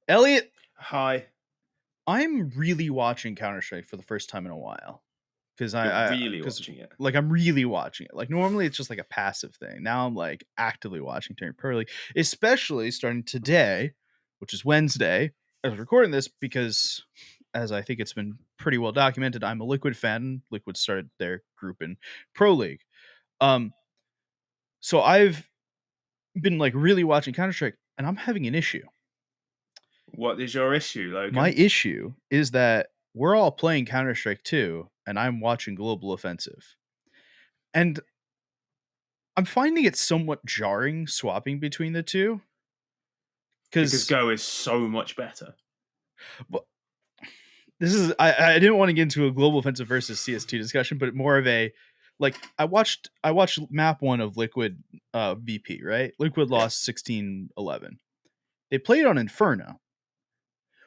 Elliot, Hi. I'm really watching Counter-Strike for the first time in a while because You're I really because watching it. like I'm really watching it. Like normally it's just like a passive thing. Now I'm like actively watching during Pro League, especially starting today, which is Wednesday. I was recording this because, as I think it's been pretty well documented, I'm a Liquid fan. Liquid started their group in Pro League. Um, so I've been like really watching Counter-Strike, and I'm having an issue. What is your issue, My Logan? issue is that we're all playing Counter-Strike 2 and I'm watching Global Offensive. And I'm finding it somewhat jarring swapping between the two Because cuz Go is so much better. this is I didn't want to get into a Global Offensive versus CS2 discussion, but more of a like I watched map 1 of Liquid VP, right? Liquid Yeah. lost 16-11. They played on Inferno,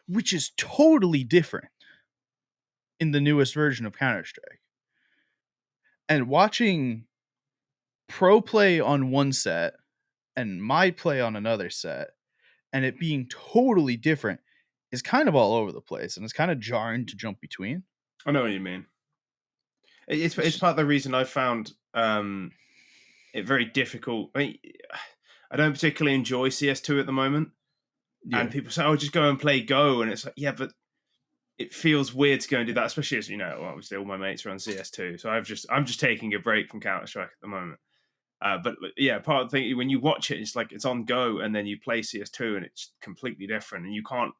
which is totally different in the newest version of Counter-Strike. And watching pro play on one set and my play on another set and it being totally different is kind of all over the place and it's kind of jarring to jump between. I know what you mean. It's Which, part of the reason I found it very difficult. I don't particularly enjoy CS2 at the moment. yeah. And people say, "Oh, just go and play Go," and it's like, yeah, but it feels weird to go and do that, especially as obviously all my mates are on CS2, so I'm just taking a break from Counter Strike at the moment. But yeah, part of the thing when you watch it, it's like it's on Go, and then you play CS2, and it's completely different, and you can't.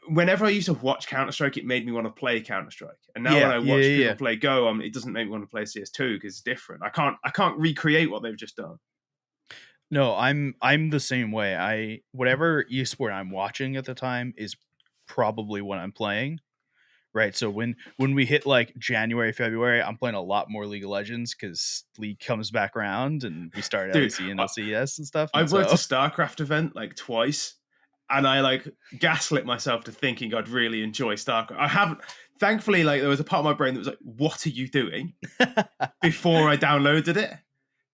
Whenever I used to watch Counter Strike, it made me want to play Counter Strike, and now when Yeah, I yeah, watch yeah, people yeah. play Go, it doesn't make me want to play CS2 because it's different. I can't recreate what they've just done. No, I'm the same way. I whatever esport I'm watching at the time is probably what I'm playing. Right. So when we hit like January, February, I'm playing a lot more League of Legends because League comes back around and we start Dude, LEC and LCS and stuff. I And worked a so StarCraft event like twice, and I like gaslit myself to thinking I'd really enjoy StarCraft. I haven't. Thankfully, like there was a part of my brain that was like, "What are you doing?" before I downloaded it.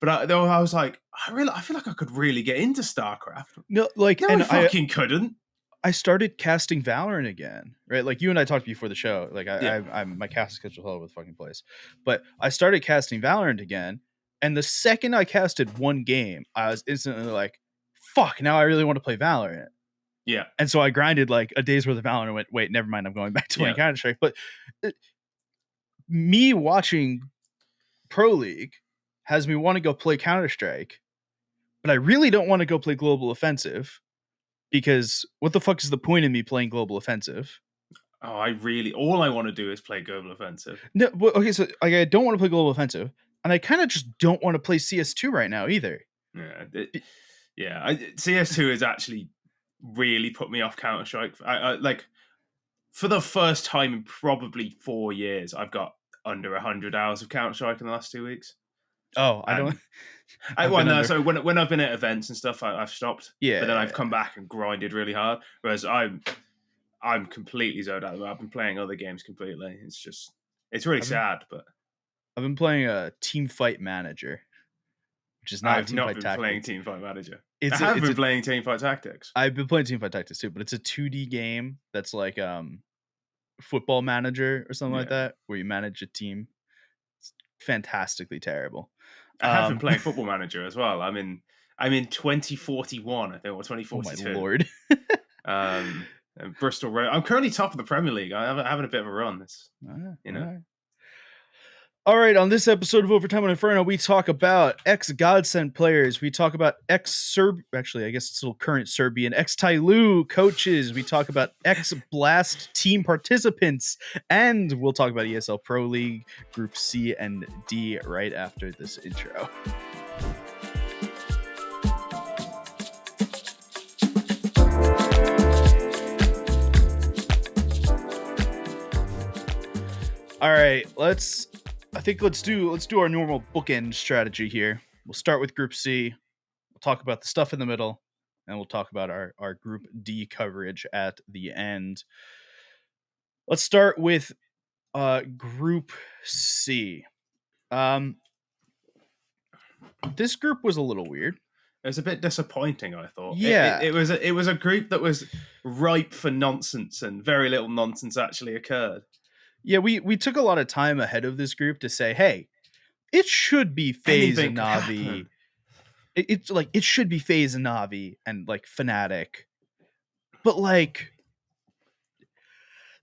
But I was like, I feel like I could really get into StarCraft. no, like, No, I and fucking couldn't. I started casting Valorant again, right? Like you and I talked before the show. Like Yeah, I'm my cast schedule all over the fucking place. But I started casting Valorant again, and the second I casted one game, I was instantly like, "Fuck! Now I really want to play Valorant." yeah, And so I grinded like a day's worth of Valorant. And went, wait, never mind. I'm going back to playing yeah. Counter Strike. But me watching Pro League has me want to go play Counter Strike, but I really don't want to go play Global Offensive because what the fuck is the point of me playing Global Offensive? Oh, all I want to do is play Global Offensive. No, okay, so like I don't want to play Global Offensive, and I kind of just don't want to play CS2 right now either. Yeah, CS2 has actually really put me off Counter Strike. I like for the first time in probably 4 years, I've got under 100 hours of Counter Strike in the last 2 weeks. Oh, I don't. And I've been under. so when I've been at events and stuff, I've stopped. But then I've Yeah, come back and grinded really hard. Whereas I'm completely zoned out. I've been playing other games completely. It's really I've been sad. But I've been playing a Team Fight Manager, which is not I've Team not Fight been playing Tactics. Teamfight Manager. I It's a have it's been a. playing Teamfight Tactics. I've been playing Team Fight Tactics too, but it's a 2D game that's like Football Manager or something like Yeah, that, where you manage a team. It's fantastically terrible. I have been Um, playing Football Manager as well. I'm in 2041, I think, or oh my 2042. lord. And Bristol Red. I'm currently top of the Premier League. I'm having a bit of a run. It's All you know. right. All right, on this episode of Overtime on Inferno, we talk about ex-GODSENT players. We talk about ex-Serb, actually, I guess it's still current Serbian, ex-TYLOO coaches. We talk about ex-Blast team participants. And we'll talk about ESL Pro League, Group C and D right after this intro. All right, let's do our normal bookend strategy here. We'll start with Group C. We'll talk about the stuff in the middle, and we'll talk about our Group D coverage at the end. Let's start with Group C. Um, this group was a little weird. It was a bit disappointing, I thought. Yeah. It was a group that was ripe for nonsense, and very little nonsense actually occurred. Yeah, we took a lot of time ahead of this group to say, hey, it should be FaZe Anything and could Navi. happen. It's like it should be FaZe and Navi and like Fnatic. But like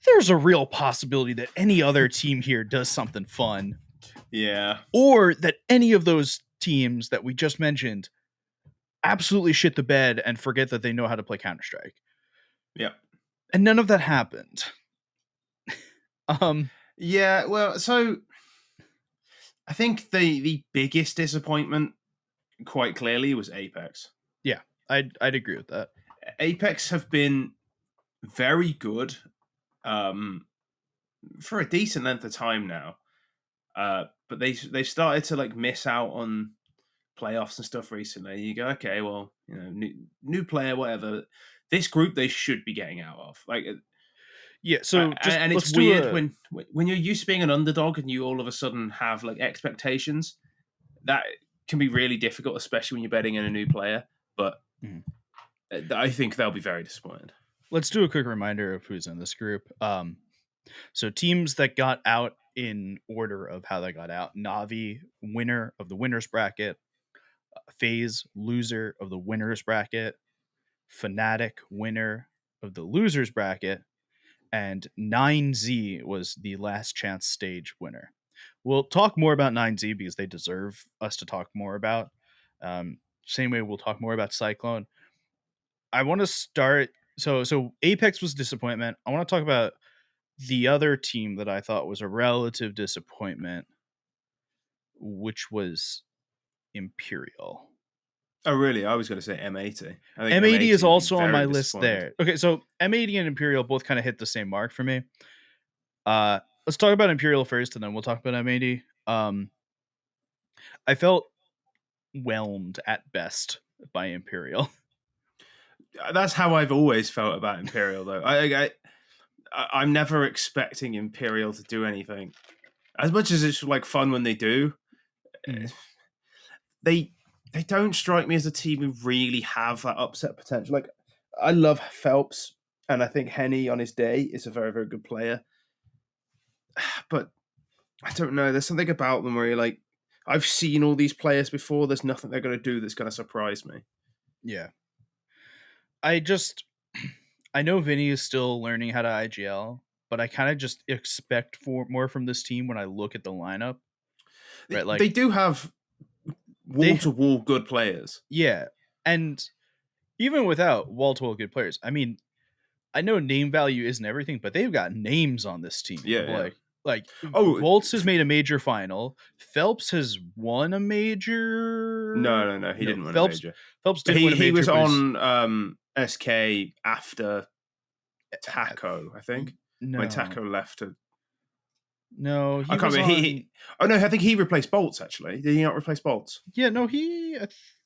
there's a real possibility that any other team here does something fun. Yeah. Or that any of those teams that we just mentioned absolutely shit the bed and forget that they know how to play Counter-Strike. Yep. And none of that happened. Yeah, well, so I think the biggest disappointment quite clearly was Apex. Yeah, I'd agree with that. Apex have been very good for a decent length of time now. But they started to like miss out on playoffs and stuff recently. You go, okay, well, you know, new player, whatever. This group they should be getting out of. Like, Yeah, so just and it's let's do weird when you're used to being an underdog and you all of a sudden have like expectations. That can be really difficult, especially when you're betting in a new player. But I think they'll be very disappointed. Let's do a quick reminder of who's in this group. So teams that got out in order of how they got out: Navi, winner of the winners bracket; FaZe, loser of the winners bracket; Fnatic, winner of the losers bracket; and 9Z was the last chance stage winner. We'll talk more about 9Z because they deserve us to talk more about. Same way we'll talk more about Cyclone. I want to start. So Apex was disappointment. I want to talk about the other team that I thought was a relative disappointment, which was Imperial. Oh, really? I was going to say M80. I think M80 is would be also on very my list disappointed. there. Okay, so M80 and Imperial both kind of hit the same mark for me. Let's talk about Imperial first, and then we'll talk about M80. I felt whelmed at best by Imperial. That's how I've always felt about Imperial, though. I'm never expecting Imperial to do anything. As much as it's like fun when they do, they don't strike me as a team who really have that upset potential. Like, I love Phelps, and I think Henny on his day is a very, very good player. But I don't know. There's something about them where you're like, I've seen all these players before. There's nothing they're going to do that's going to surprise me. Yeah. I know Vinny is still learning how to IGL, but I kind of just expect more from this team when I look at the lineup. Right, like they do have wall to wall good players. Yeah, and even without wall to wall good players, I mean, I know name value isn't everything, but they've got names on this team. Yeah. Like Volts has made a major final. Phelps has won a major. No, he didn't win a major. Phelps didn't win a major. He was on SK after Taco, I think. No. When Taco left to. No, I can't remember. Oh no, I think he replaced Bolts. Actually, did he not replace Bolts? Yeah, no,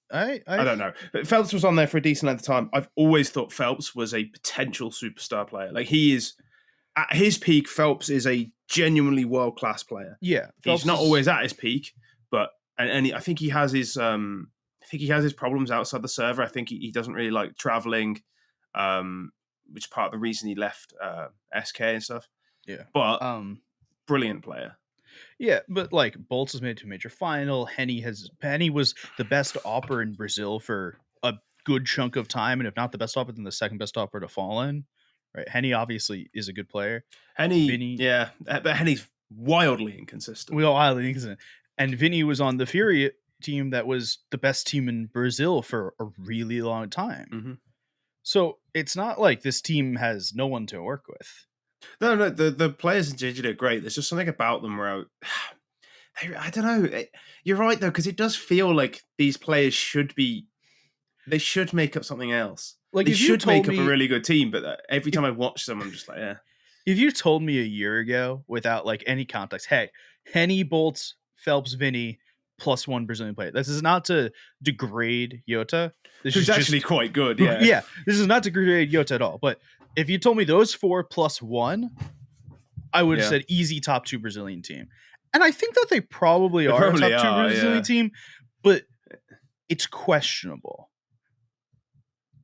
I don't know. But Phelps was on there for a decent length of time. I've always thought Phelps was a potential superstar player. Like, he is at his peak. Phelps is a genuinely world class player. Yeah, he's not always at his peak, but I think he has his problems outside the server. I think he doesn't really like traveling, which is part of the reason he left SK and stuff. Yeah, but brilliant player. Yeah, but like Bolts has made it to a major final. Henny was the best opper in Brazil for a good chunk of time, and if not the best opper, then the second best opper to fall in. Right, Henny obviously is a good player. Vinny, yeah, but Henny's wildly inconsistent. Wildly inconsistent. And Vinny was on the Fury team that was the best team in Brazil for a really long time. Mm-hmm. So it's not like this team has no one to work with. No, the players in GG are great. There's just something about them where I don't know. You're right though, because it does feel like these players should make up something else. Like, they should make up a really good team. But every time I watch them, I'm just like, yeah. If you told me a year ago without like any context, hey, Henny, Bolts, Phelps, Vinny, plus one Brazilian player. This is not to degrade Yota. This is actually quite good. Yeah. Yeah. This is not to degrade Yota at all. But if you told me those 4 plus 1, I would have said easy top 2 Brazilian team. And I think that they probably are a top 2 Brazilian team, but it's questionable.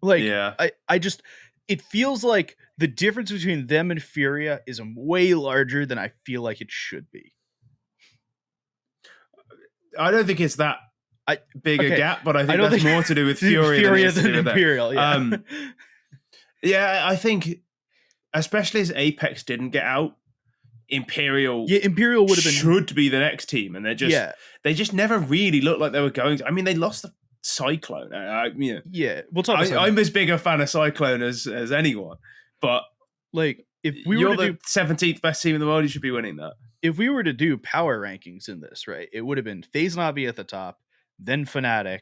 Like, Yeah. I just, it feels like the difference between them and Furia is way larger than I feel like it should be. I don't think it's that I big a okay. gap, but I I think don't that's think more to do with Furia than it is to do with that. Imperial. Yeah, Yeah, I think, especially as Apex didn't get out, Imperial yeah. Imperial would have been. should be the next team, and Yeah, they just never really looked like they were going to. I mean, they lost the Cyclone. yeah. We'll talk about Cyclone. I'm as big a fan of Cyclone as anyone, but Like, if we were you're to the do 17th best team in the world, you should be winning that. if we were to do power rankings in this, right, it would have been FaZe Navi at the top, then Fnatic,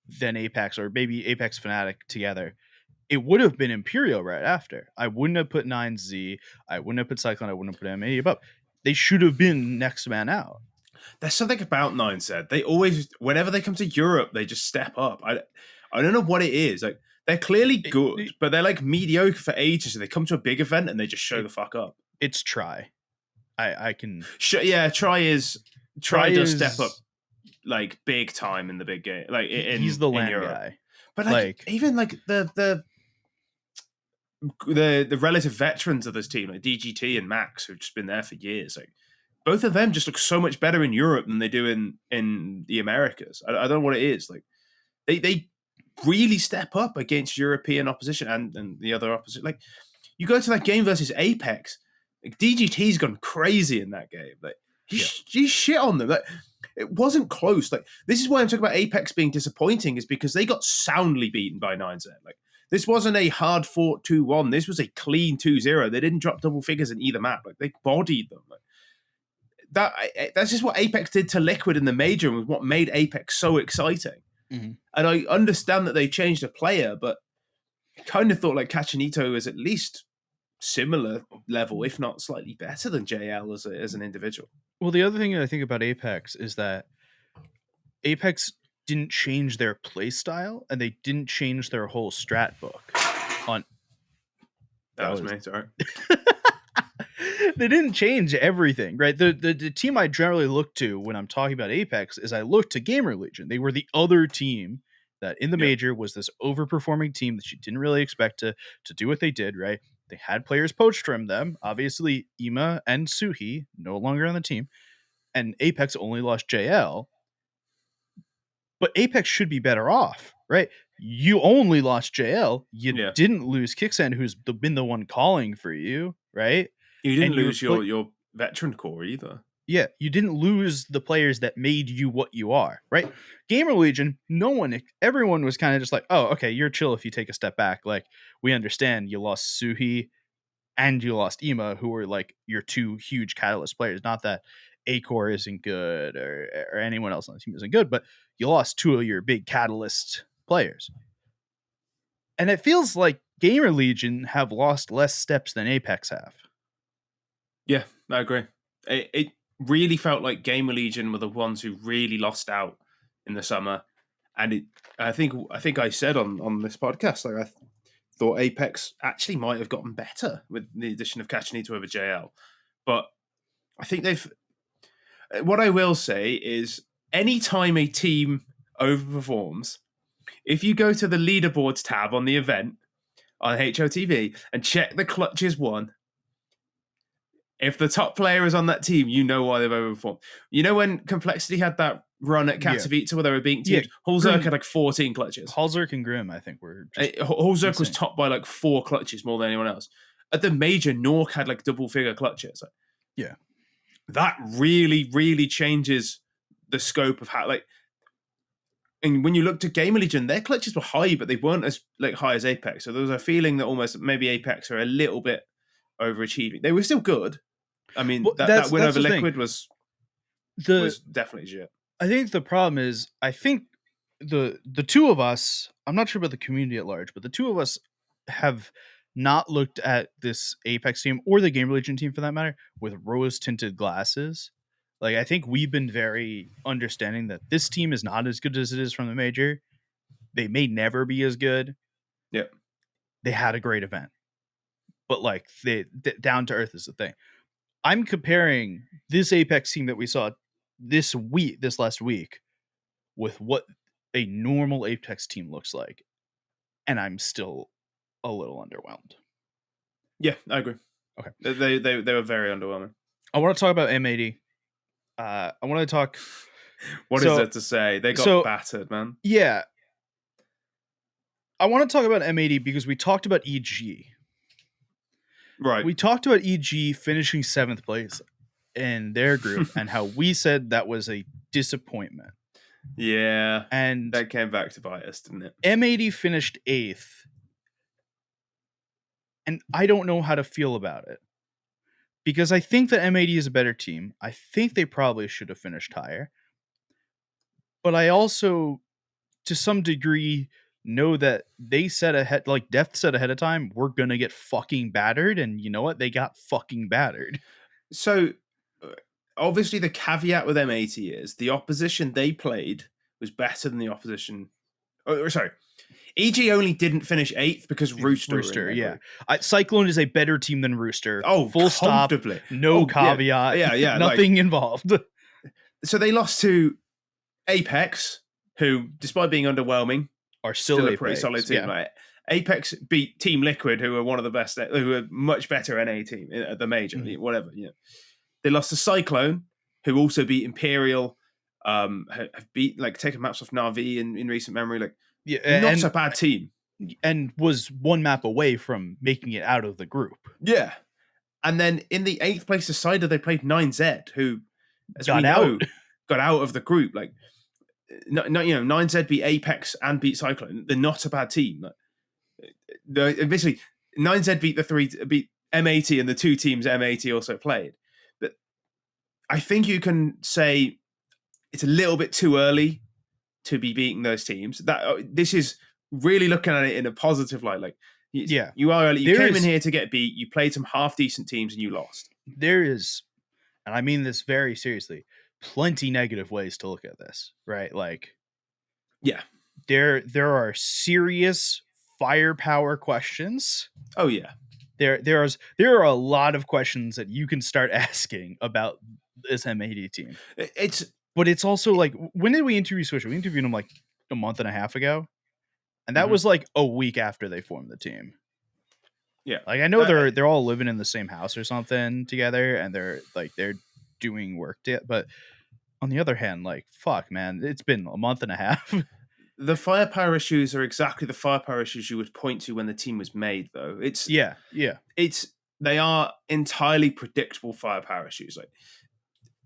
then Apex, or maybe Apex Fnatic together. It would have been Imperial right after. I wouldn't have put 9Z. I wouldn't have put Cyclone. I wouldn't have put M80 above. They should have been next man out. There's something about Nine said. They always, whenever they come to Europe, they just step up. I don't know what it is. Like, they're clearly good, but they're like mediocre for ages. So they come to a big event and they just show the fuck up. It's Try. I can. Yeah, Try does step up like big time in the big game. Like he's the land Europe. guy. But like even like the relative veterans of this team, like DGT and Max, who've just been there for years, like both of them just look so much better in Europe than they do in the Americas. I don't know what it is. Like they really step up against European opposition and the other opposition. Like you go to that game versus Apex, like DGT's gone crazy in that game. Like he shit on them. Like it wasn't close. Like this is why I'm talking about Apex being disappointing, is because they got soundly beaten by 9Z. Like this wasn't a hard fought 2-1. This was a clean 2-0. They didn't drop double figures in either map. Like they bodied them. Like, that's just what Apex did to Liquid in the major, and was what made Apex so exciting. Mm-hmm. And I understand that they changed a player, but I kind of thought like Cachanito was at least similar level, if not slightly better than JL as an individual. Well, the other thing that I think about Apex is that Apex didn't change their play style, and they didn't change their whole strat book. That was me, sorry. They didn't change everything, right? The team I generally look to when I'm talking about Apex is I look to Gamer Legion. They were the other team that in the major was this overperforming team that you didn't really expect to do what they did, right? They had players poached from them. Obviously, Ima and Suhi no longer on the team, and Apex only lost JL. But Apex should be better off, right? You only lost JL. You didn't lose Kicksand, who's been the one calling for you, right? You didn't lose your veteran core either. Yeah, you didn't lose the players that made you what you are, right? Gamer Legion, everyone was kind of just like, oh, okay, you're chill if you take a step back. Like, we understand you lost Suhi and you lost Ima, who were like your two huge catalyst players. Not that Acor isn't good or anyone else on the team isn't good, but you lost two of your big catalyst players. And it feels like Gamer Legion have lost less steps than Apex have. Yeah, I agree. It really felt like Gamer Legion were the ones who really lost out in the summer. And I think I said on this podcast, like I thought Apex actually might have gotten better with the addition of Cachanito over JL. But I think what I will say is anytime a team overperforms, if you go to the leaderboards tab on the event on HOTV and check the clutches won, if the top player is on that team, you know why they've overperformed. You know when Complexity had that run at Katowice where they were beating teams? Hulzerk had like 14 clutches. Hulzerk and Grim, I think, were Hulzerk was topped by like 4 clutches more than anyone else. At the major, Nork had like double-figure clutches. That really, really changes the scope of how, like, and when you looked at Gamer Legion, their clutches were high, but they weren't as like high as Apex. So there was a feeling that almost maybe Apex are a little bit overachieving. They were still good. I mean, that win over Liquid was definitely shit. I think the problem is, I think the two of us, I'm not sure about the community at large, but the two of us have not looked at this Apex team or the Gamer Legion team for that matter with rose-tinted glasses. Like, I think we've been very understanding that this team is not as good as it is from the major. They may never be as good. Yep. They had a great event. But, like, down to earth is the thing. I'm comparing this Apex team that we saw this last week, with what a normal Apex team looks like. and I'm still a little underwhelmed. Yeah, I agree. Okay. They were very underwhelming. I want to talk about M80. I want to talk. What is there to say? They got battered, man. Yeah. I want to talk about M80 because we talked about EG. Right. We talked about EG finishing 7th place in their group and how we said that was a disappointment. Yeah. And that came back to bite us, didn't it? M80 finished 8th. And I don't know how to feel about it. Because I think that M80 is a better team. I think they probably should have finished higher. But I also, to some degree, know that they said ahead, like Death said ahead of time, we're going to get fucking battered. And you know what? They got fucking battered. So, obviously, the caveat with M80 is the opposition they played was better than the opposition. Oh, sorry. EG only didn't finish 8th because Rooster yeah. Cyclone is a better team than Rooster. Oh, full stop. No caveat. Yeah. Nothing involved. So they lost to Apex, who, despite being underwhelming, are still a pretty solid team. Yeah. Right? Apex beat Team Liquid, who are one of the best, who are much better NA team at the major, whatever. You know. They lost to Cyclone, who also beat Imperial, have beat taken maps off Na'Vi in recent memory. Not a bad team, and was one map away from making it out of the group. Yeah, and then in the 8th place decider, they played 9Z, who got out of the group. 9Z beat Apex and beat Cyclone. They're not a bad team. Basically, 9Z beat M80 and the 2 teams M80 also played. But I think you can say it's a little bit too early to be beating those teams. This is really looking at it in a positive light. You are early. You came in here to get beat. You played some half decent teams and you lost. There is, and I mean this very seriously, plenty negative ways to look at this, right? There are serious firepower questions. Oh yeah. There are a lot of questions that you can start asking about this M80 team. But it's also when did we interview Swisher? We interviewed him a month and a half ago. And that was a week after they formed the team. Yeah. I know they're all living in the same house or something together and they're doing work but on the other hand, fuck man, it's been a month and a half. The firepower issues are exactly the firepower issues you would point to when the team was made, though. They are entirely predictable firepower issues.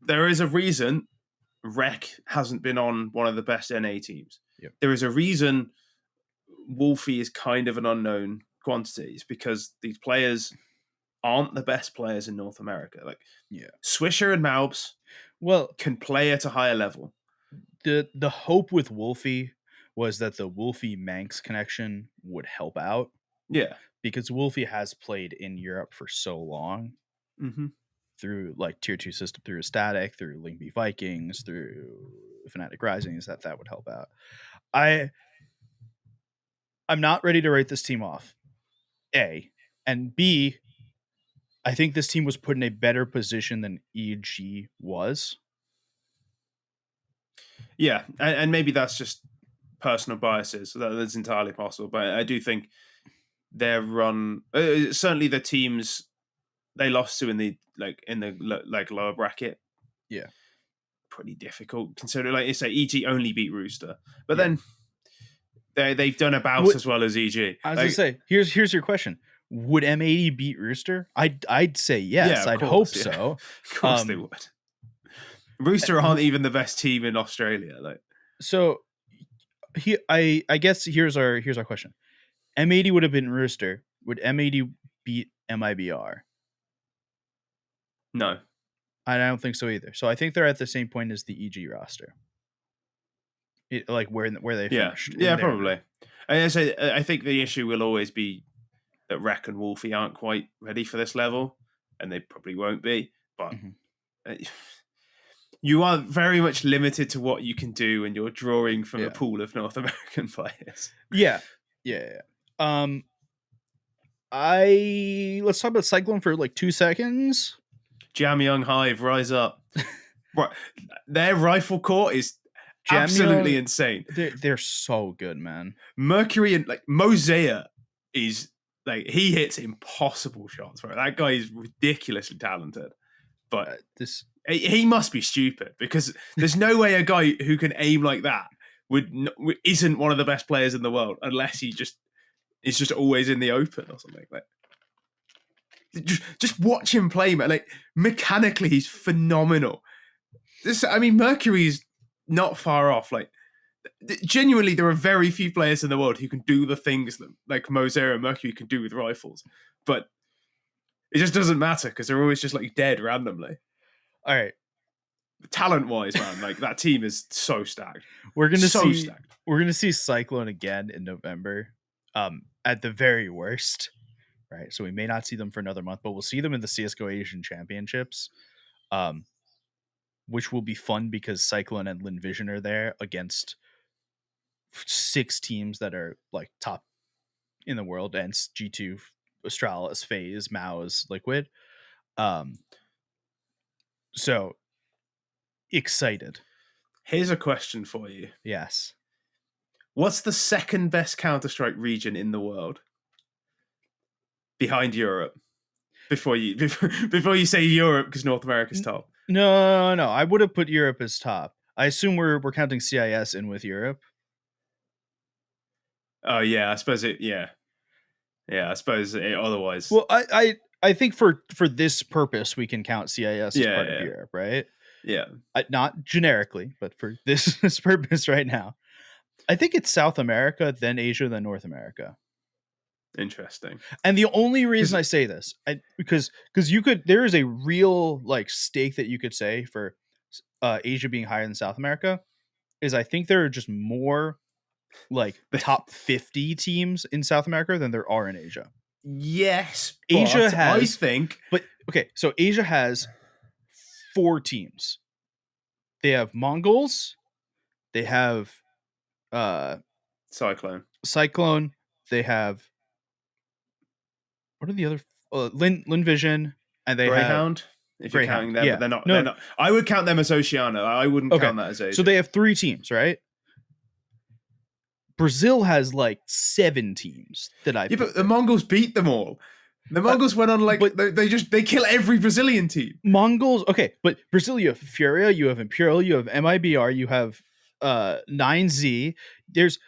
There is a reason Rec hasn't been on one of the best NA teams. Yep. There is a reason Wolfie is kind of an unknown quantity. It's because these players aren't the best players in North America. Swisher and Malbs can play at a higher level. The hope with Wolfie was that the Wolfie Manx connection would help out. Yeah. Because Wolfie has played in Europe for so long. Mm-hmm. Through tier 2 system, through Static, through Lingby Vikings, through Fnatic Risings, that would help out. I'm not ready to write this team off. A. And B, I think this team was put in a better position than EG was. Yeah, and maybe that's just personal biases. That's entirely possible. But I do think their run, certainly the teams they lost to in the lower bracket, pretty difficult considering you say EG only beat Rooster, but then they've done about as well as EG. I was gonna say, here's your question: would M80 beat Rooster? I'd say yes. I'd hope so. Of course they would. Rooster aren't even the best team in Australia. So, I guess here's our question: M80 would have been Rooster. Would M80 beat MIBR? No, I don't think so either. So I think they're at the same point as the EG roster. Where they finished. Yeah, probably. I think the issue will always be that Rec and Wolfie aren't quite ready for this level, and they probably won't be. But you are very much limited to what you can do when you're drawing from a pool of North American players. Yeah. Let's talk about Cyclone for 2 seconds. Jam Young Hive, rise up. Right. Their rifle core is absolutely insane. They're so good, man. Mercury and like Mosea is like he hits impossible shots. Right, that guy is ridiculously talented, but This he must be stupid because there's no way a guy who can aim like that isn't one of the best players in the world unless he just is just always in the open or something. Like just watch him play, man. Like mechanically, he's phenomenal. Mercury's not far off. Like genuinely, there are very few players in the world who can do the things that like Mosera and Mercury can do with rifles, but it just doesn't matter because they're always just like dead randomly. All right, talent-wise, man, like that team is so stacked. We're gonna see Cyclone again in November. At the very worst, right? So we may not see them for another month, but we'll see them in the CS:GO Asian Championships, which will be fun because Cyclone and Lin Vision are there against 6 teams that are like top in the world, and G2, Astralis, FaZe, Mao's, Liquid. So excited. Here's a question for you. Yes. What's the second best Counter-Strike region in the world? Behind Europe. Before you say Europe because North America's top. No. I would have put Europe as top. I assume we're counting CIS in with Europe. Oh yeah, I suppose it. Yeah, I suppose it, otherwise. Well, I think for this purpose we can count CIS as part of Europe, right? Yeah. Not generically, but for this purpose right now, I think it's South America, then Asia, then North America. Interesting. And the only reason I say this, because there is a real like stake that you could say for Asia being higher than South America, is I think there are just more like top 50 teams in South America than there are in Asia. Yes, Asia has. I think, but okay, so Asia has 4 teams. They have Mongols. They have Cyclone. They have, what are the other? Lin Vision, and they Greyhound. Have if you're counting them, but they're not. They're not. I would count them as Oceania. I wouldn't count that as Asia. So they have 3 teams, right? Brazil has like 7 teams that I. Yeah, but the Mongols beat them all. The Mongols went on like they kill every Brazilian team. Mongols, okay, but Brazil, you have Furia, you have Imperial, you have MIBR, you have 9Z. There's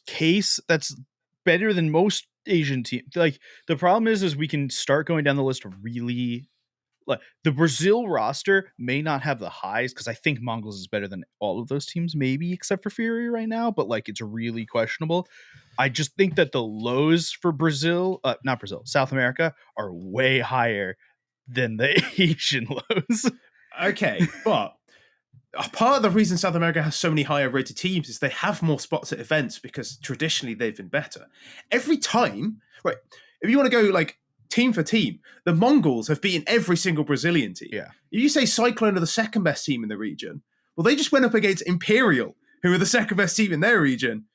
Case that's better than most Asian teams. Like the problem is we can start going down the list of really. Like the Brazil roster may not have the highs because I think Mongols is better than all of those teams, maybe except for Fury right now, but like it's really questionable. I just think that the lows for South America are way higher than the Asian lows. Okay, but part of the reason South America has so many higher rated teams is they have more spots at events because traditionally they've been better. Every time, right? If you want to go like team for team, the Mongols have beaten every single Brazilian team. Yeah. You say Cyclone are the second best team in the region. Well, they just went up against Imperial, who are the second best team in their region,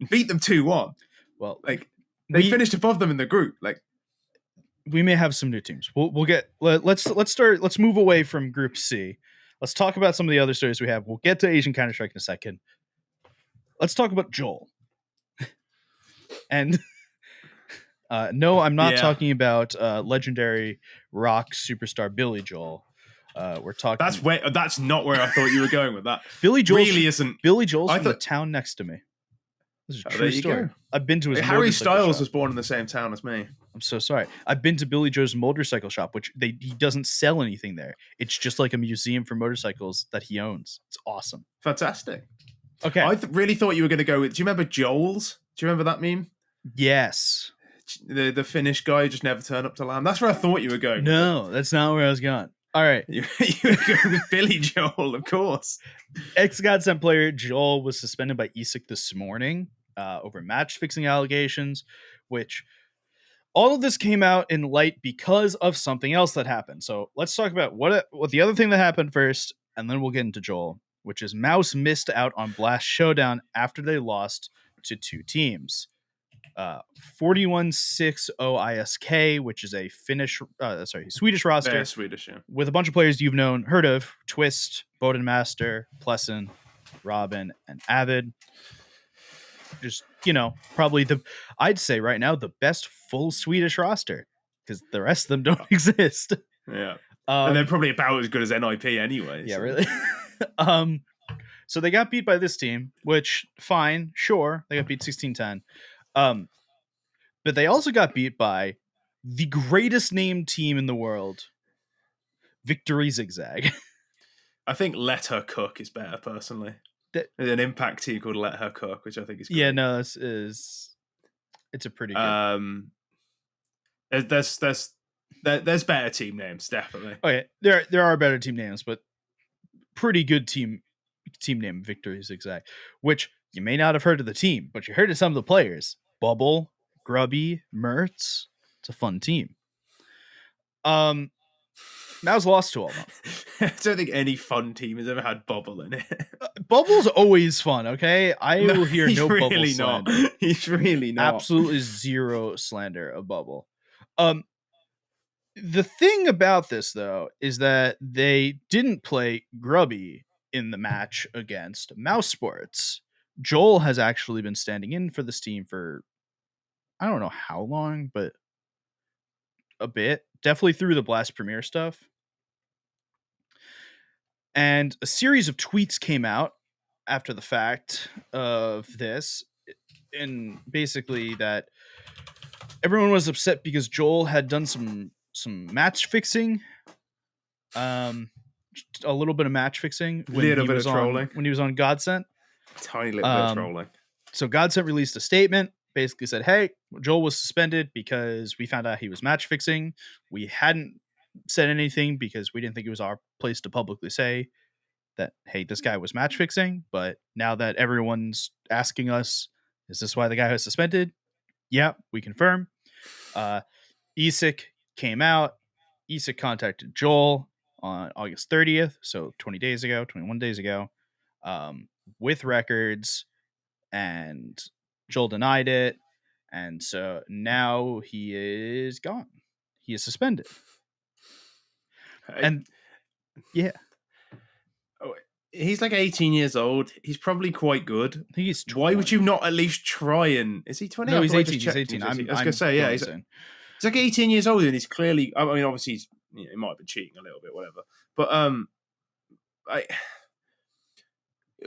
and beat them 2-1. Well, like they finished above them in the group. Like we may have some new teams. We'll get. Let's move away from Group C. Let's talk about some of the other stories we have. We'll get to Asian Counter-Strike in a second. Let's talk about Joel. And no, I'm not talking about legendary rock superstar Billy Joel. We're talking. That's not where I thought you were going with that. Billy Joel really isn't. Billy Joel's from the town next to me. This is a true story. Go. I've been to his. Harry Styles was born in the same town as me. I'm so sorry. I've been to Billy Joe's motorcycle shop, which he doesn't sell anything there. It's just like a museum for motorcycles that he owns. It's awesome. Fantastic. Okay. I really thought you were going to go with. Do you remember Joel's? Do you remember that meme? Yes. The Finnish guy who just never turned up to land. That's where I thought you were going. No, that's not where I was going. All right. You were going with Billy Joel, of course. Ex-GODSENT player Joel was suspended by ESL this morning over match-fixing allegations, which all of this came out in light because of something else that happened. So let's talk about what the other thing that happened first, and then we'll get into Joel, which is Mouse missed out on Blast Showdown after they lost to 2 teams. 4160 ISK, which is a Swedish roster. They're Swedish, yeah. With a bunch of players you've heard of: Twist, Bodenmaster, Plessen, Robin, and Avid. Just, probably I'd say right now, the best full Swedish roster, because the rest of them don't exist. Yeah. And they're probably about as good as NIP anyway. Yeah, so. really. So they got beat by this team, which, fine, sure. They got beat 16-10. But they also got beat by the greatest named team in the world, Victory Zigzag. I think Let Her Cook is better, personally. There's an Impact team called Let Her Cook, which I think is great. Yeah, no, it's a pretty good. There's better team names, definitely. Okay, there are better team names, but pretty good team name, Victory Zigzag, which you may not have heard of the team, but you heard of some of the players. Bubble, Grubby, Mertz. It's a fun team. Mavs lost to all of them. I don't think any fun team has ever had Bubble in it. Bubble's always fun, okay? I will hear no really Bubble slander. He's really not. Absolutely zero slander of Bubble. The thing about this, though, is that they didn't play Grubby in the match against Mouse Sports. Joel has actually been standing in for this team for, I don't know how long, but a bit. Definitely through the Blast Premiere stuff. And a series of tweets came out after the fact of this, and basically that everyone was upset because Joel had done some match fixing, a little bit of match fixing when he was on GODSENT. Tiny little bit of trolling. So GODSENT released a statement, basically said, "Hey, Joel was suspended because we found out he was match fixing. We hadn't said anything because we didn't think it was our place to publicly say that, hey, this guy was match fixing. But now that everyone's asking us, is this why the guy was suspended? Yeah, we confirm." ESIC came out. ESIC contacted Joel on August 30th, so 21 days ago, with records, and Joel denied it. And so now he is gone. He is suspended. And yeah. He's like 18 years old. He's probably quite good. I think he's 20. Why would you not at least try and... Is he 20? No, he's 18. He's 18. I was going to say, yeah. He's like 18 years old, and he's clearly... I mean, obviously, he might have been cheating a little bit, whatever. But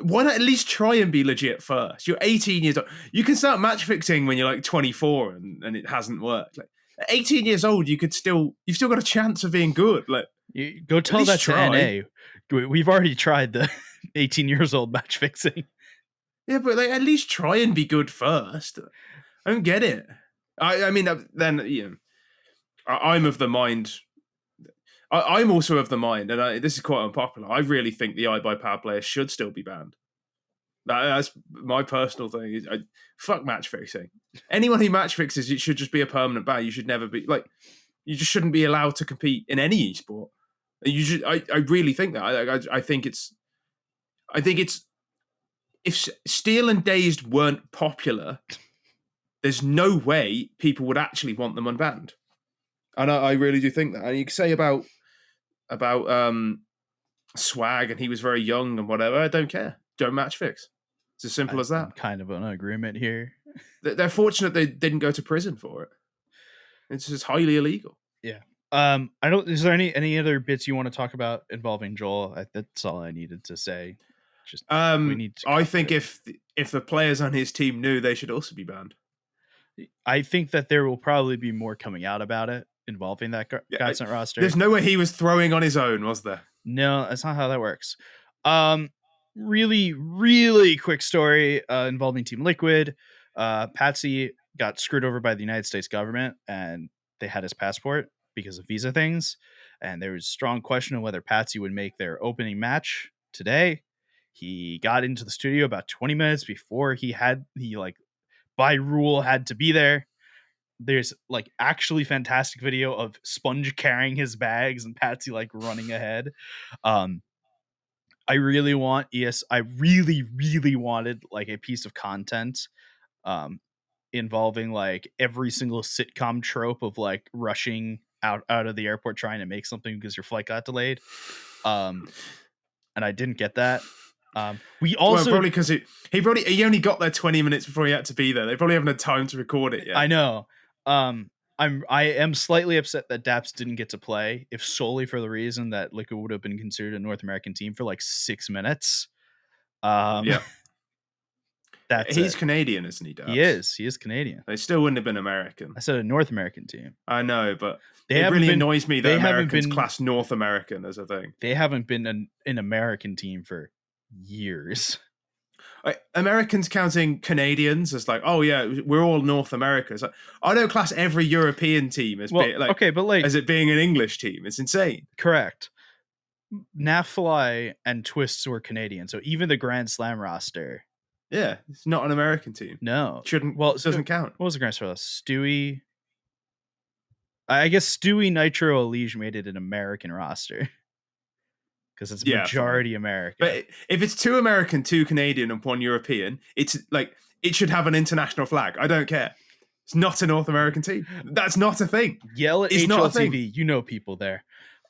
why not at least try and be legit first? You're 18 years old. You can start match fixing when you're like 24 and it hasn't worked. Like, at 18 years old, you've still got a chance of being good. Like, you go tell that to NA. We've already tried the 18 years old match fixing. Yeah, but like, at least try and be good first. I don't get it. I mean, then I'm of the mind. I'm also of the mind, and this is quite unpopular. I really think the iBuyPower players should still be banned. That's my personal thing. Fuck match fixing. Anyone who match fixes, it should just be a permanent ban. You should never be like. You just shouldn't be allowed to compete in any esport. You should. I really think that. I think it's. If Steel and Dazed weren't popular, there's no way people would actually want them unbanned. And I really do think that. And you can say about Swag, and he was very young and whatever. I don't care. Don't match fix. It's as simple as that. I'm kind of an agreement here. They're fortunate they didn't go to prison for it. It's just highly illegal. Yeah. I don't. Is there any other bits you want to talk about involving Joel? That's all I needed to say. Just we need. I think if the players on his team knew, they should also be banned. I think that there will probably be more coming out about it involving that GODSENT roster. There's no way he was throwing on his own, was there? No, that's not how that works. Really, really quick story involving Team Liquid. Patsi got screwed over by the United States government, and they had his passport because of visa things. And there was strong question of whether Patsi would make their opening match today. He got into the studio about 20 minutes before he by rule had to be there. There's like actually fantastic video of Sponge carrying his bags and Patsi like running ahead. I really wanted like a piece of content involving like every single sitcom trope of like rushing out of the airport trying to make something because your flight got delayed. And I didn't get that. We Well, also, probably because he only got there 20 minutes before he had to be there. They probably haven't had time to record it yet. I know. I am slightly upset that Daps didn't get to play, if solely for the reason that Liquid would have been considered a North American team for like 6 minutes. Yeah. That's He's it. Canadian, isn't he, Dabs? He is Canadian. They still wouldn't have been American. I said a North American team. I know, but They it really haven't been- annoys me they that haven't Americans been- class North American as a thing. They haven't been an American team for years. Like, Americans counting Canadians as like, oh yeah, we're all North America. It's like, I don't class every European team as Well, being, like, okay, but like as it being an English team. It's insane. correct. Nafly and Twists were Canadian, so even the Grand Slam roster, Yeah, it's not an American team. no, Shouldn't. Well, It doesn't count. What was the Grand Slam? Stewie. I guess Stewie Nitro Elige made it an American roster because it's majority American. But if it's 2 American, 2 Canadian, and 1 European, it's like it should have an international flag. I don't care. It's not a North American team. That's not a thing. Yell at It's not a thing. HLTV. You know people there.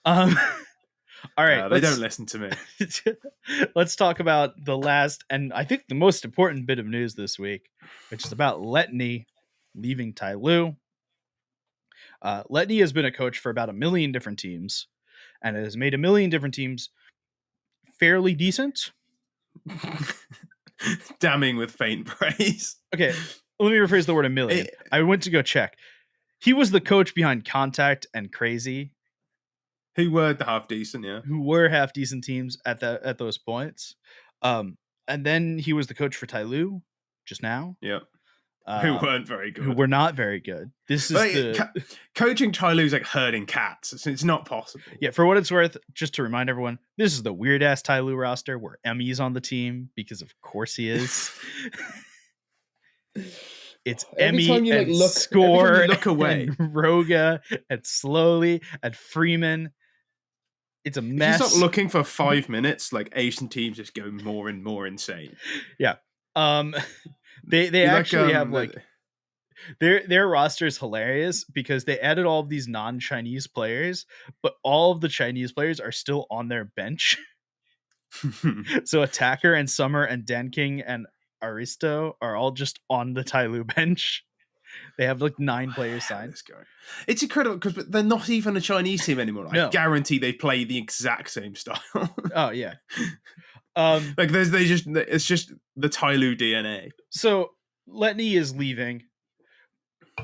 All right, They don't listen to me. Let's talk about the last and I think the most important bit of news this week, which is about Letney leaving TYLOO. Letney has been a coach for about 1 million different teams and has made 1 million different teams fairly decent. Damning with faint praise. Okay, let me rephrase the word 1 million. I went to go check. He was the coach behind Contact and Crazy, who were half decent, yeah. Who were half decent teams at those points. And then he was the coach for TYLOO just now. Yeah. Who weren't very good. Who were not very good. This is coaching TYLOO is like herding cats. It's not possible. Yeah, for what it's worth, just to remind everyone, this is the weird ass TYLOO roster where Emmy's on the team because of course he is. It's Emmy and Score, look away, and Roga and Slowly and Freeman. It's a mess. If you stop looking for 5 minutes, like Asian teams just go more and more insane. Yeah. They actually have like their roster is hilarious because they added all of these non-Chinese players, but all of the Chinese players are still on their bench. So Attacker and Summer and Denking and Aristo are all just on the TYLOO bench. They have like 9 players signed. It's incredible because they're not even a Chinese team anymore. I guarantee they play the exact same style. Oh yeah. Like it's just the TYLOO DNA. So Letney is leaving,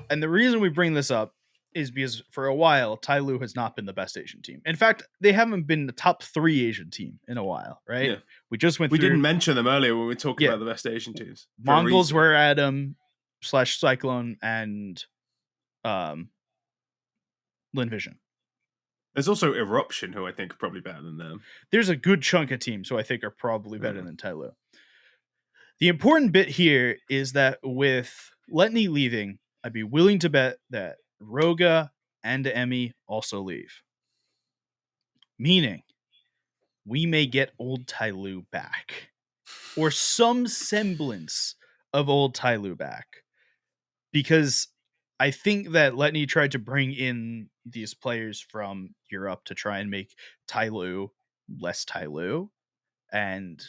and the reason we bring this up is because for a while TYLOO has not been the best Asian team. In fact, they haven't been the top 3 Asian team in a while, right? Yeah. We just went. We didn't mention them earlier when we were talking about the best Asian teams. Mongols were Adam / Cyclone and Lin Vision. There's also Eruption, who I think are probably better than them. There's a good chunk of teams who I think are probably better than TYLOO. The important bit here is that with Letney leaving, I'd be willing to bet that Roga and Emmy also leave. Meaning, we may get old TYLOO back. Or some semblance of old TYLOO back. Because I think that Letney tried to bring in these players from Europe to try and make TYLOO less TYLOO, and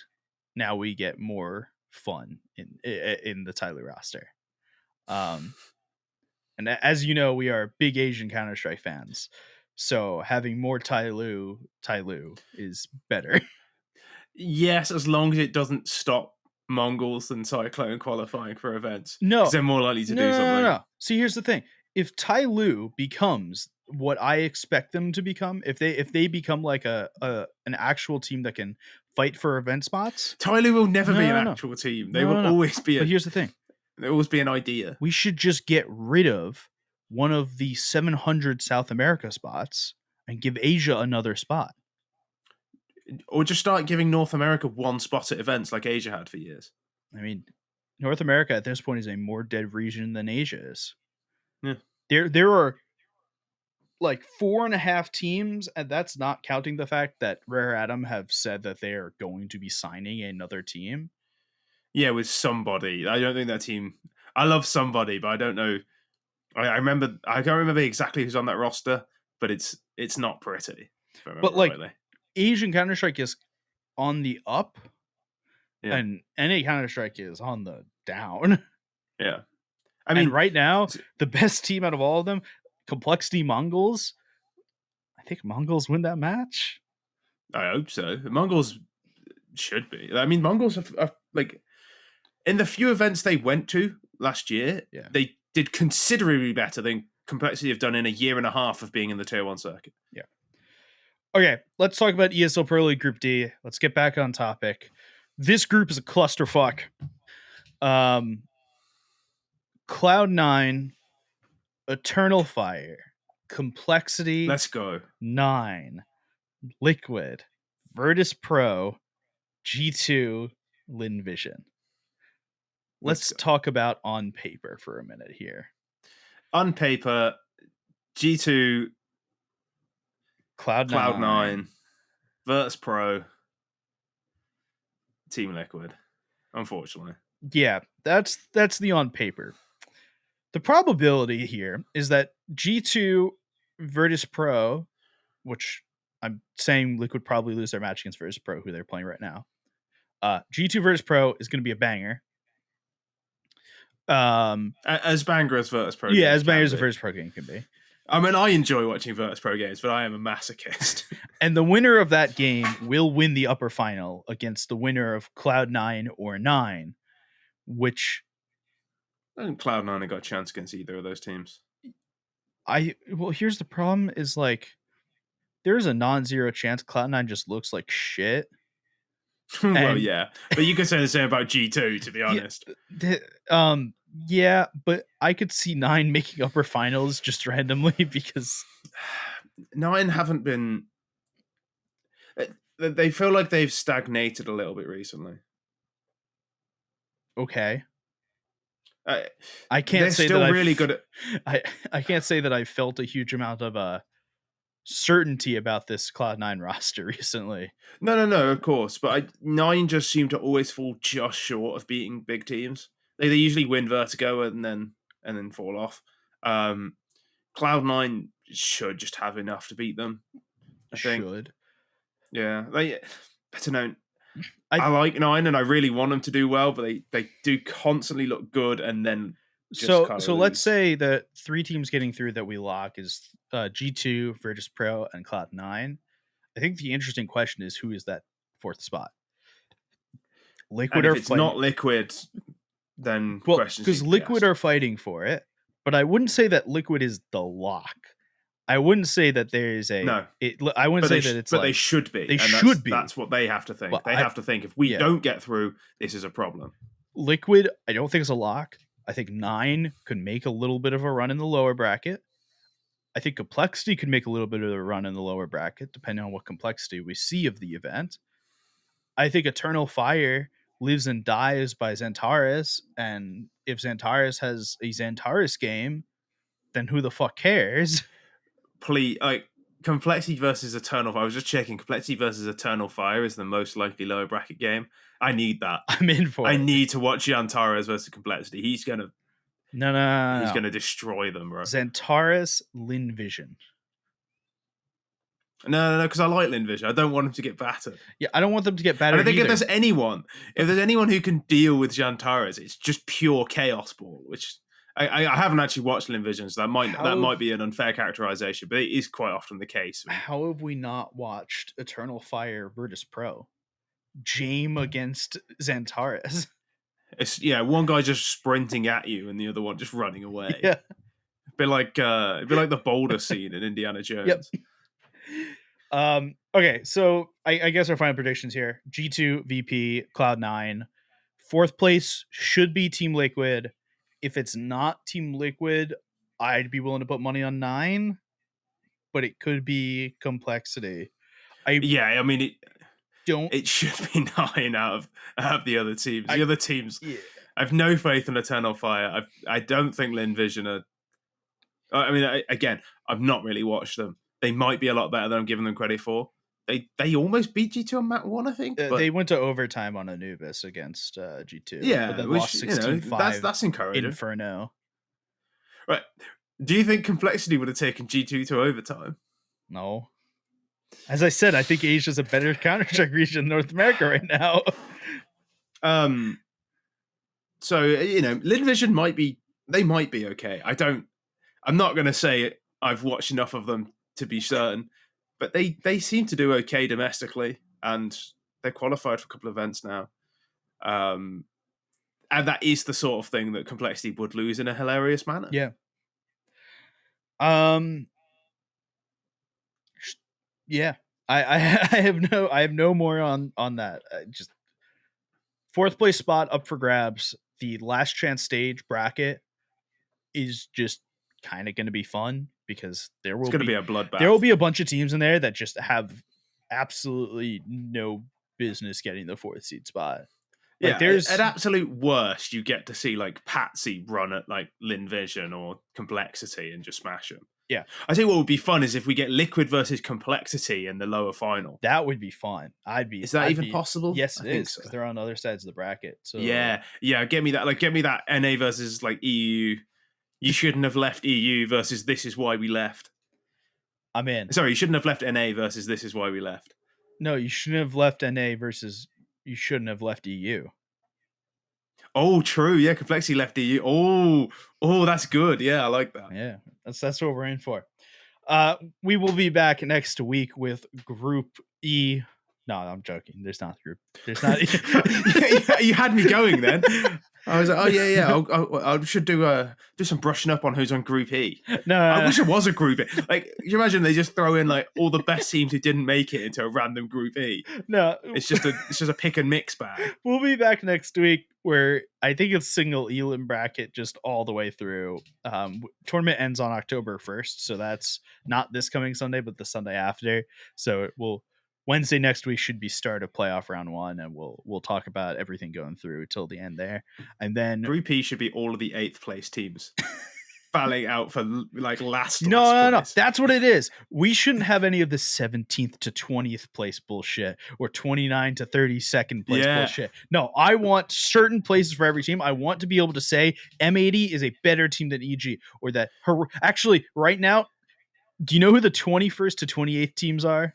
now we get more fun in the TYLOO roster. And as you know, we are big Asian Counter-Strike fans, so having more TYLOO is better. Yes, as long as it doesn't stop Mongols and Cyclone qualifying for events. No, because they're more likely to do something. No. See, here's the thing: if TYLOO becomes what I expect them to become, if they become like an actual team that can fight for event spots, TYLOO will never be an actual team. They will always be. But here's the thing: there will always be an idea. We should just get rid of one of the 700 South America spots and give Asia another spot. Or just start giving North America one spot at events like Asia had for years. I mean, North America at this point is a more dead region than Asia is. Yeah. There are like 4.5 teams, and that's not counting the fact that Rare Atom have said that they are going to be signing another team. Yeah, with somebody. I don't think that team... I love somebody, but I don't know... I can't remember exactly who's on that roster, but it's not pretty. But like, rightly. Asian Counter-Strike is on the up, Yeah. and NA Counter-Strike is on the down. Yeah. I And mean, right now, the best team out of all of them, Complexity Mongols. I think Mongols win that match. I hope so. The Mongols should be. I mean, Mongols are like in the few events they went to last year, Yeah. they did considerably better than Complexity have done in a year and a half of being in the Tier 1 circuit. Yeah. Okay, let's talk about ESL Pro League Group D. Let's get back on topic. This group is a clusterfuck. Cloud9, Eternal Fire, Complexity, Let's go. 9, Liquid, Virtus Pro, G2, Linvision. Let's talk about on paper for a minute here. On paper, G2, Cloud9, Virtus Pro, Team Liquid. Unfortunately. Yeah, that's the on paper. The probability here is that G2 Virtus Pro, which I'm saying Liquid probably lose their match against Virtus Pro, who they're playing right now. G2 Virtus Pro is going to be a banger. As banger as Virtus Pro. Yeah, as banger as a Virtus Pro game can be. I mean, I enjoy watching Virtus Pro games, but I am a masochist. And the winner of that game will win the upper final against the winner of Cloud9 or 9, which I think Cloud9 have got a chance against either of those teams. Well, here's the problem is like there's a non-zero chance Cloud9 just looks like shit. Well, yeah. But you could say the same about G2, to be honest. Yeah, but I could see 9 making upper finals just randomly because 9 haven't been. They feel like they've stagnated a little bit recently. Okay. I can't say still that really good at. I can't say that I felt a huge amount of certainty about this Cloud9 roster recently. No, of course. But 9 just seem to always fall just short of beating big teams. They usually win Vertigo and then fall off. Cloud9 should just have enough to beat them. I think. Should. Yeah. Better known. I like 9 and I really want them to do well, but they do constantly look good and then so let's say that 3 teams getting through that we lock is G2, Virtus Pro, and Cloud9. I think the interesting question is who is that 4th spot? Liquid and if it's not Liquid, then because Liquid are fighting for it, but I wouldn't say that Liquid is the lock. I wouldn't say that there's a no. I wouldn't say that it's but they should be. They should be. That's what they have to think. They have to think if we don't get through, this is a problem. Liquid, I don't think is a lock. I think 9 could make a little bit of a run in the lower bracket. I think Complexity could make a little bit of a run in the lower bracket, depending on what complexity we see of the event. I think Eternal Fire lives and dies by Xantares, and if Xantares has a Xantares game, then who the fuck cares? Please, Complexity versus Eternal Fire. I was just checking. Complexity versus Eternal Fire is the most likely lower bracket game. I need that. I'm in for it. I need to watch Xantares versus Complexity. He's gonna he's gonna destroy them, bro. Xantares, Linvision. No, because I like Linvision. I don't want him to get battered. Yeah, I don't want them to get battered. I think if there's anyone who can deal with Xantares, it's just pure chaos ball, which I haven't actually watched Linvision, so that might be an unfair characterization, but it is quite often the case. How have we not watched Eternal Fire Virtus Pro? Jame against Xantares. It's one guy just sprinting at you and the other one just running away. Yeah. It'd be like the boulder scene in Indiana Jones. Yep. Okay, so I guess our final predictions here. G2, VP, Cloud9. 4th place should be Team Liquid. If it's not Team Liquid, I'd be willing to put money on 9, but it could be Complexity. It should be 9 out of the other teams. The other teams, I have no faith in Eternal Fire. I don't think Linvision are. I mean, again, I've not really watched them. They might be a lot better than I'm giving them credit for. They almost beat G2 on Mat 1, I think. They went to overtime on Anubis against G2. Yeah, but then lost 16-5. That's encouraging. Inferno. Right. Do you think Complexity would have taken G2 to overtime? No. As I said, I think Asia's a better Counter-Strike region than North America right now. So Lin Vision might be okay. I'm not going to say I've watched enough of them to be certain, but they seem to do okay domestically, and they qualified for a couple of events now. And that is the sort of thing that Complexity would lose in a hilarious manner. Yeah. Yeah. I have no more on that. Just fourth place spot up for grabs. The last chance stage bracket is just kind of going to be fun because It's going to be a bloodbath. There will be a bunch of teams in there that just have absolutely no business getting the fourth seed spot. Like, Yeah, there's at absolute worst, you get to see like Patsi run at like Lin Vision or Complexity and just smash them. Yeah, I think what would be fun is if we get Liquid versus Complexity in the lower final. That would be fun. Is that even possible? Yes, it is, because they're on other sides of the bracket. So yeah, get me that. Like, get me that NA versus like EU. You shouldn't have left EU versus this is why we left. I'm in. Sorry, you shouldn't have left NA versus this is why we left. No, you shouldn't have left NA versus you shouldn't have left EU. Oh, true. Yeah, Complexity left EU. Oh, that's good. Yeah, I like that. Yeah, that's what we're in for. We will be back next week with Group E. No, I'm joking. There's not group. There's not. You had me going then. I was like, oh yeah. I should do some brushing up on who's on Group E. No, I wish it was a Group E. Like, you imagine they just throw in like all the best teams who didn't make it into a random Group E. No, it's just a pick and mix bag. We'll be back next week where I think it's single elim bracket just all the way through. Tournament ends on October 1st, so that's not this coming Sunday, but the Sunday after. So it will. Wednesday next week should be start of playoff round 1, and we'll talk about everything going through till the end there. And then Group E should be all of the 8th place teams battling out for like last. No. That's what it is. We shouldn't have any of the 17th to 20th place bullshit or 29 to 32nd place bullshit. No, I want certain places for every team. I want to be able to say M80 is a better team than EG, or that actually right now. Do you know who the 21st to 28th teams are?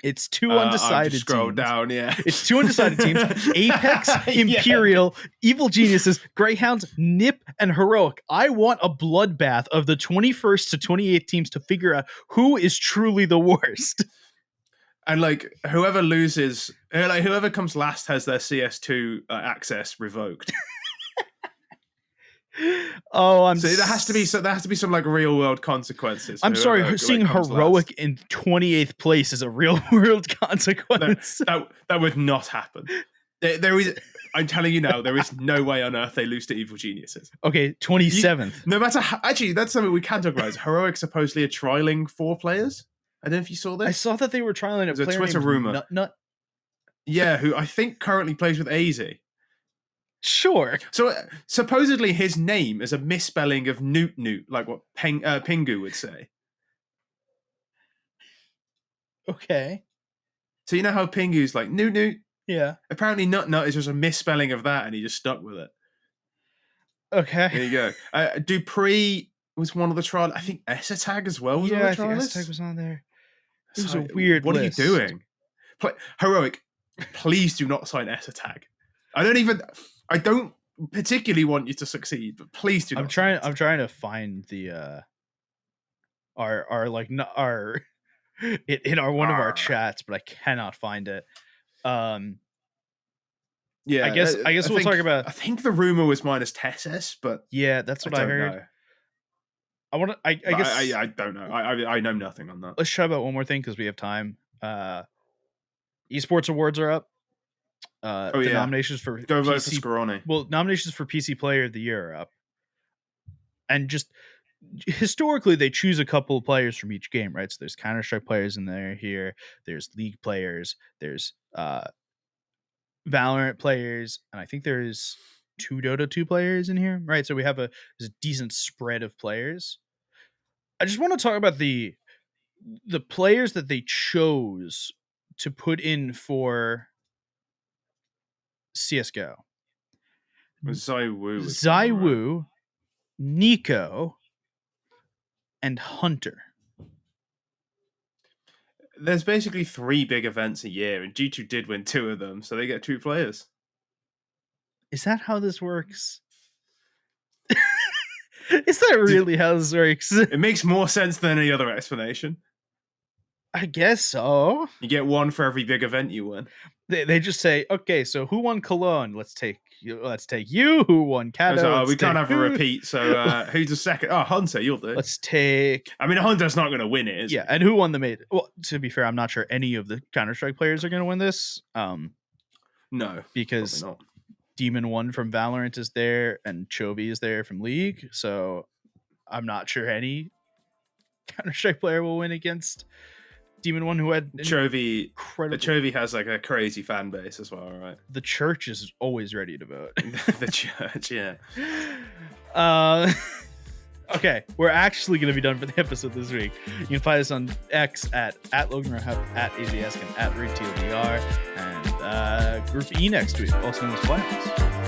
It's two undecided teams. Scroll down, yeah. It's two undecided teams. Apex, Imperial, Evil Geniuses, Greyhounds, NIP, and Heroic. I want a bloodbath of the 21st to 28th teams to figure out who is truly the worst. And like whoever loses, like whoever comes last has their CS2 access revoked. Oh, so there has to be some like real world consequences. I'm sorry, seeing Heroic in 28th place is a real world consequence. That would not happen. There is. I'm telling you now, there is no way on earth they lose to Evil Geniuses. Okay, 27th. No matter how, actually, that's something we can talk about. Heroic supposedly are trialing 4 players. I don't know if you saw this. I saw that they were trialing a player Twitter rumor. Nut. Yeah, who I think currently plays with AZ. Sure. So supposedly his name is a misspelling of Newt, like what Pingu would say. Okay. So you know how Pingu's like Newt? Yeah. Apparently Nut is just a misspelling of that, and he just stuck with it. Okay. There you go. Dupree was one of the trial. I think Esatag as well was on the trial list. Esatag was on there. It was a weird What list. are you doing? Heroic, please do not sign Esatag. I don't particularly want you to succeed, but please do not. I'm trying to find the our in our one of our chats, but I cannot find it. Yeah, I guess we'll talk about. I think the rumor was minus Tessus, but yeah, that's what I heard. Know. I guess I don't know. I know nothing on that. Let's chat about one more thing because we have time. Esports awards are up. Nominations for go vote for Scaroni. Well, nominations for PC Player of the Year are up, and just historically they choose a couple of players from each game, right? So there's Counter-Strike players in there. Here, there's League players. There's Valorant players, and I think there's 2 Dota 2 players in here, right? So we have a decent spread of players. I just want to talk about the players that they chose to put in for CSGO. ZywOo, Nico, and Hunter. There's basically 3 big events a year, and G2 did win 2 of them, so they get 2 players. Is that how this works? Is that really how this works? It makes more sense than any other explanation. I guess so. You get one for every big event you win. They just say, okay, so who won Cologne? Let's take you. Who won Kato? We can't have a repeat. So who's the second? Oh, Hunter, you'll do. Let's take. I mean, Hunter's not going to win it, is he? And who won the major? Well, to be fair, I'm not sure any of the Counter-Strike players are going to win this. No, because not. Demon 1 from Valorant is there, and Chovy is there from League. So I'm not sure any Counter-Strike player will win against Demon 1, who had Chovy. Chovy has like a crazy fan base as well, right? The church is always ready to vote. The church, yeah. Okay, we're actually going to be done for the episode this week. You can find us on X at LoganRohab, at AZSkin, at ReedTLDR, and Group E next week, also known as Finals.